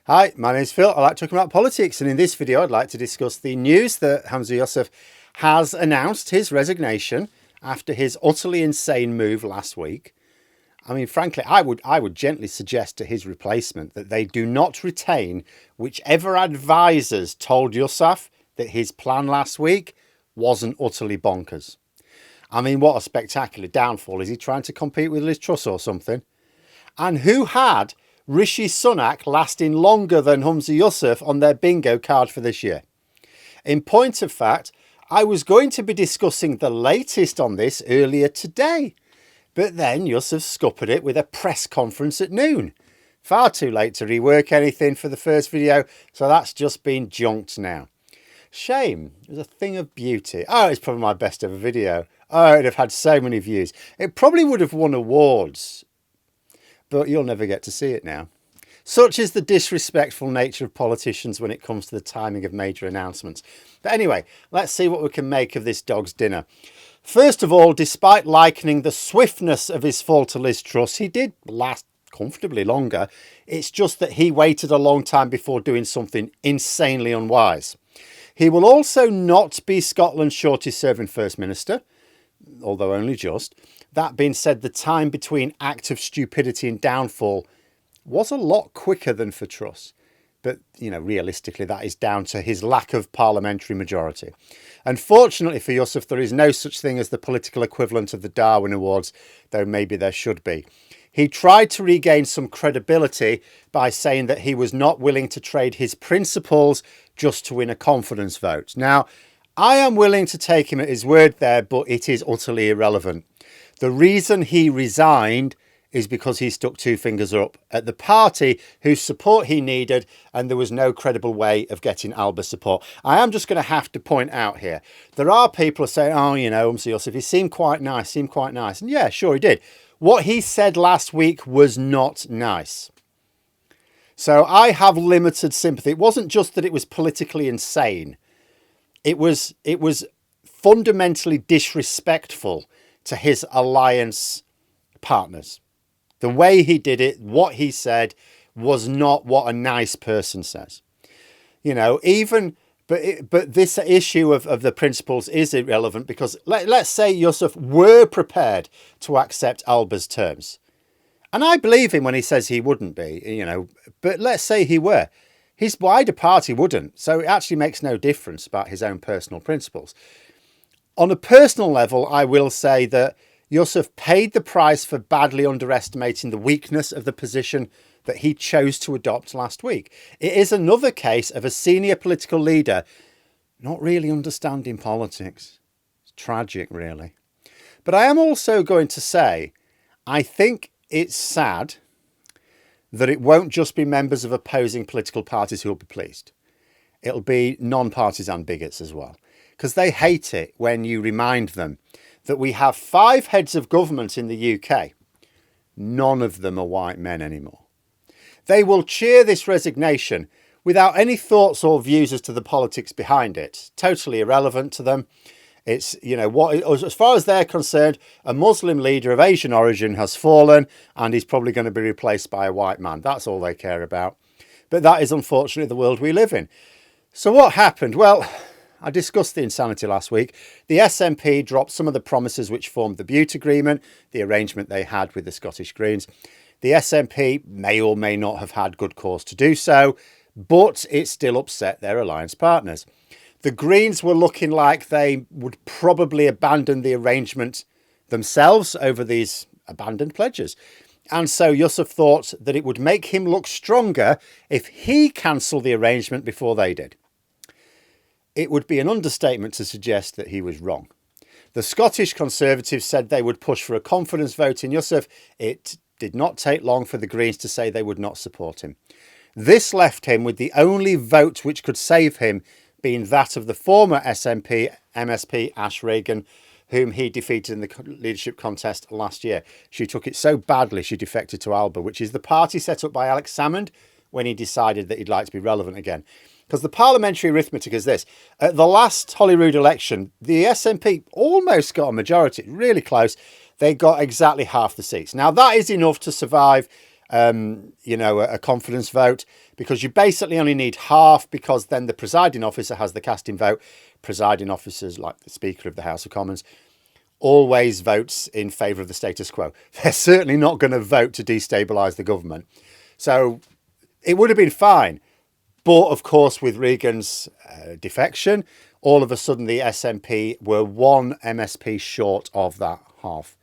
Hi, my name's Phil. I like talking about politics, and in this video I'd like to discuss the news that Humza Yousaf has announced his resignation after his utterly insane move last week. I mean, frankly, I would gently suggest to his replacement that they do not retain whichever advisors told Yousaf that his plan last week wasn't utterly bonkers. I mean, what a spectacular downfall. Is he trying to compete with Liz Truss or something? And who had Rishi Sunak lasting longer than Humza Yousaf on their bingo card for this year? In point of fact, I was going to be discussing the latest on this earlier today, but then Yousaf scuppered it with a press conference at noon. Far too late to rework anything for the first video, so that's just been junked now. Shame. It was a thing of beauty. Oh, it's probably my best ever video. Oh, it'd have had so many views. It probably would have won awards, but you'll never get to see it now. Such is the disrespectful nature of politicians when it comes to the timing of major announcements. But anyway, let's see what we can make of this dog's dinner. First of all, despite likening the swiftness of his fall to Liz Truss, he did last comfortably longer. It's just that he waited a long time before doing something insanely unwise. He will also not be Scotland's shortest serving First Minister, although only just. That being said, the time between act of stupidity and downfall was a lot quicker than for Truss. But, you know, realistically, that is down to his lack of parliamentary majority. Unfortunately for Yousaf, there is no such thing as the political equivalent of the Darwin Awards, though maybe there should be. He tried to regain some credibility by saying that he was not willing to trade his principles just to win a confidence vote. Now, I am willing to take him at his word there, but it is utterly irrelevant. The reason he resigned is because he stuck two fingers up at the party whose support he needed, and there was no credible way of getting Alba's support. I am just going to have to point out here, there are people who say, oh, you know, Humza Yousaf, he seemed quite nice. And yeah, sure he did. What he said last week was not nice. So I have limited sympathy. It wasn't just that it was politically insane. It was fundamentally disrespectful to his alliance partners. The way he did it, what he said, was not what a nice person says. You know, but this issue of the principles is irrelevant because let's say Yousaf were prepared to accept Alba's terms. And I believe him when he says he wouldn't be, you know, but let's say he were. His wider party wouldn't. So it actually makes no difference about his own personal principles. On a personal level, I will say that Yousaf paid the price for badly underestimating the weakness of the position that he chose to adopt last week. It is another case of a senior political leader not really understanding politics. It's tragic, really. But I am also going to say, I think it's sad that it won't just be members of opposing political parties who will be pleased. It'll be non-partisan bigots as well, because they hate it when you remind them that we have 5 heads of government in the UK. None of them are white men anymore. They will cheer this resignation without any thoughts or views as to the politics behind it. Totally irrelevant to them. It's, you know, as far as they're concerned, a Muslim leader of Asian origin has fallen and he's probably going to be replaced by a white man. That's all they care about. But that is unfortunately the world we live in. So what happened? Well, I discussed the insanity last week. The SNP dropped some of the promises which formed the Butte Agreement, the arrangement they had with the Scottish Greens. The SNP may or may not have had good cause to do so, but it still upset their alliance partners. The Greens were looking like they would probably abandon the arrangement themselves over these abandoned pledges. And so Yousaf thought that it would make him look stronger if he cancelled the arrangement before they did. It would be an understatement to suggest that he was wrong. The Scottish Conservatives said they would push for a confidence vote in Yousaf. It did not take long for the Greens to say they would not support him. This left him with the only vote which could save him being that of the former SNP MSP Ash Regan, whom he defeated in the leadership contest last year. She took it so badly she defected to Alba, which is the party set up by Alex Salmond when he decided that he'd like to be relevant again. Because the parliamentary arithmetic is this. At the last Holyrood election, the SNP almost got a majority, really close. They got exactly half the seats. Now, that is enough to survive a confidence vote, because you basically only need half, because then the presiding officer has the casting vote. Presiding officers, like the Speaker of the House of Commons, always votes in favour of the status quo. They're certainly not going to vote to destabilise the government. So it would have been fine. But of course, with Reagan's defection, all of a sudden the SNP were one MSP short of that half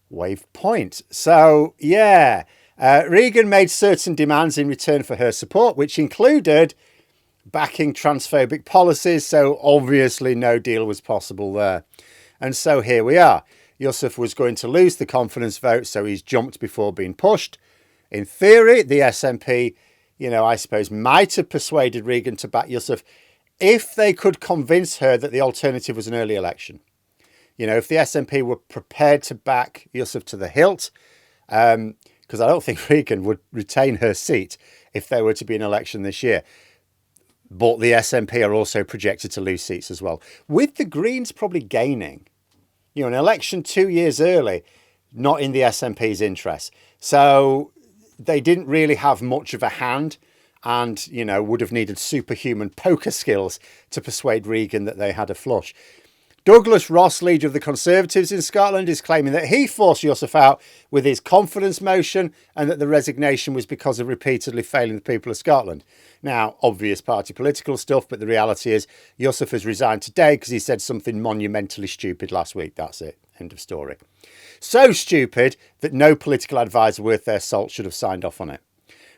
wave point. So, yeah, Reagan made certain demands in return for her support, which included backing transphobic policies. So obviously no deal was possible there. And so here we are. Yousaf was going to lose the confidence vote, so he's jumped before being pushed. In theory, the SNP, I suppose, might have persuaded Reagan to back Yousaf if they could convince her that the alternative was an early election. If the SNP were prepared to back Yousaf to the hilt, because I don't think Reagan would retain her seat if there were to be an election this year. But the SNP are also projected to lose seats as well, with the Greens probably gaining. An election 2 years early, not in the SNP's interest. So they didn't really have much of a hand, and, would have needed superhuman poker skills to persuade Reagan that they had a flush. Douglas Ross, leader of the Conservatives in Scotland, is claiming that he forced Yousaf out with his confidence motion, and that the resignation was because of repeatedly failing the people of Scotland. Now, obvious party political stuff, but the reality is Yousaf has resigned today because he said something monumentally stupid last week. That's it. End of story. So stupid that no political advisor worth their salt should have signed off on it.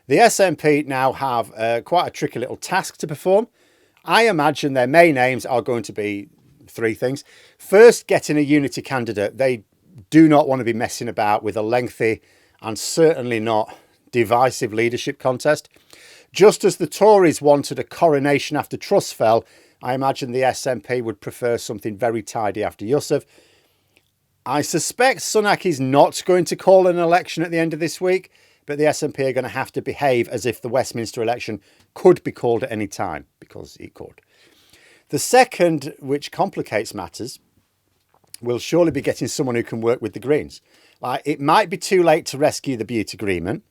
The SNP now have quite a tricky little task to perform. I imagine their main aims are going to be three things. First, getting a unity candidate. They do not want to be messing about with a lengthy and certainly not divisive leadership contest. Just as the Tories wanted a coronation after Truss fell, I imagine the SNP would prefer something very tidy after Yousaf. I suspect Sunak is not going to call an election at the end of this week, but the SNP are going to have to behave as if the Westminster election could be called at any time, because it could. The second, which complicates matters, will surely be getting someone who can work with the Greens. It might be too late to rescue the Butte Agreement,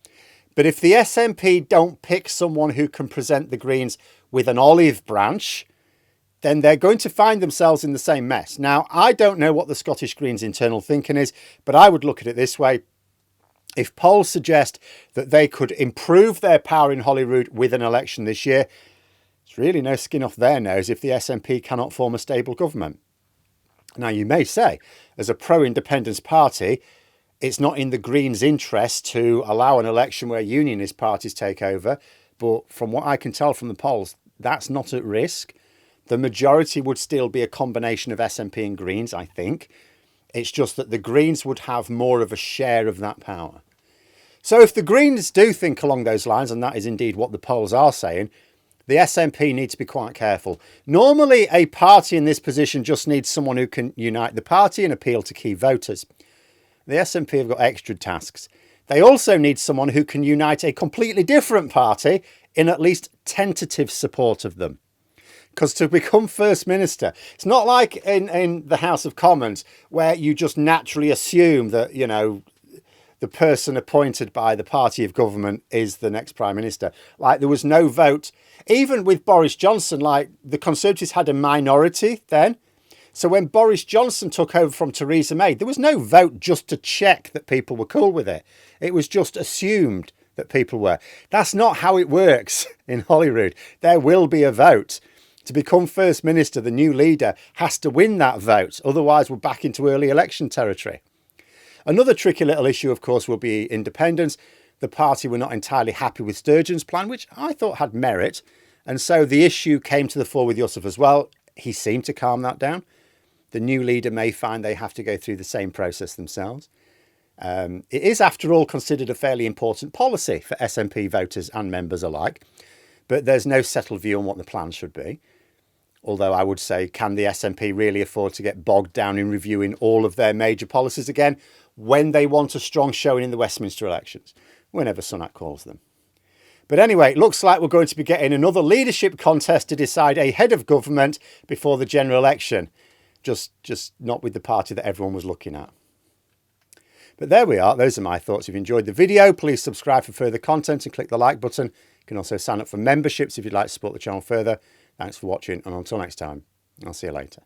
but if the SNP don't pick someone who can present the Greens with an olive branch, then they're going to find themselves in the same mess. Now, I don't know what the Scottish Greens' internal thinking is, but I would look at it this way. If polls suggest that they could improve their power in Holyrood with an election this year, it's really no skin off their nose if the SNP cannot form a stable government. Now, you may say, as a pro-independence party, it's not in the Greens' interest to allow an election where unionist parties take over. But from what I can tell from the polls, that's not at risk. The majority would still be a combination of SNP and Greens, I think. It's just that the Greens would have more of a share of that power. So if the Greens do think along those lines, and that is indeed what the polls are saying, the SNP need to be quite careful. Normally, a party in this position just needs someone who can unite the party and appeal to key voters. The SNP have got extra tasks. They also need someone who can unite a completely different party in at least tentative support of them. Because to become First Minister, it's not like in the House of Commons where you just naturally assume that, the person appointed by the party of government is the next Prime Minister. There was no vote. Even with Boris Johnson, the Conservatives had a minority then. So when Boris Johnson took over from Theresa May, there was no vote just to check that people were cool with it. It was just assumed that people were. That's not how it works in Holyrood. There will be a vote. To become First Minister, the new leader has to win that vote. Otherwise, we're back into early election territory. Another tricky little issue, of course, will be independence. The party were not entirely happy with Sturgeon's plan, which I thought had merit. And so the issue came to the fore with Yousaf as well. He seemed to calm that down. The new leader may find they have to go through the same process themselves. It is, after all, considered a fairly important policy for SNP voters and members alike. But there's no settled view on what the plan should be. Although I would say, can the SNP really afford to get bogged down in reviewing all of their major policies again when they want a strong showing in the Westminster elections, whenever Sunak calls them? But anyway, it looks like we're going to be getting another leadership contest to decide a head of government before the general election. Just not with the party that everyone was looking at. But there we are. Those are my thoughts. If you enjoyed the video, please subscribe for further content and click the like button. You can also sign up for memberships if you'd like to support the channel further. Thanks for watching, and until next time, I'll see you later.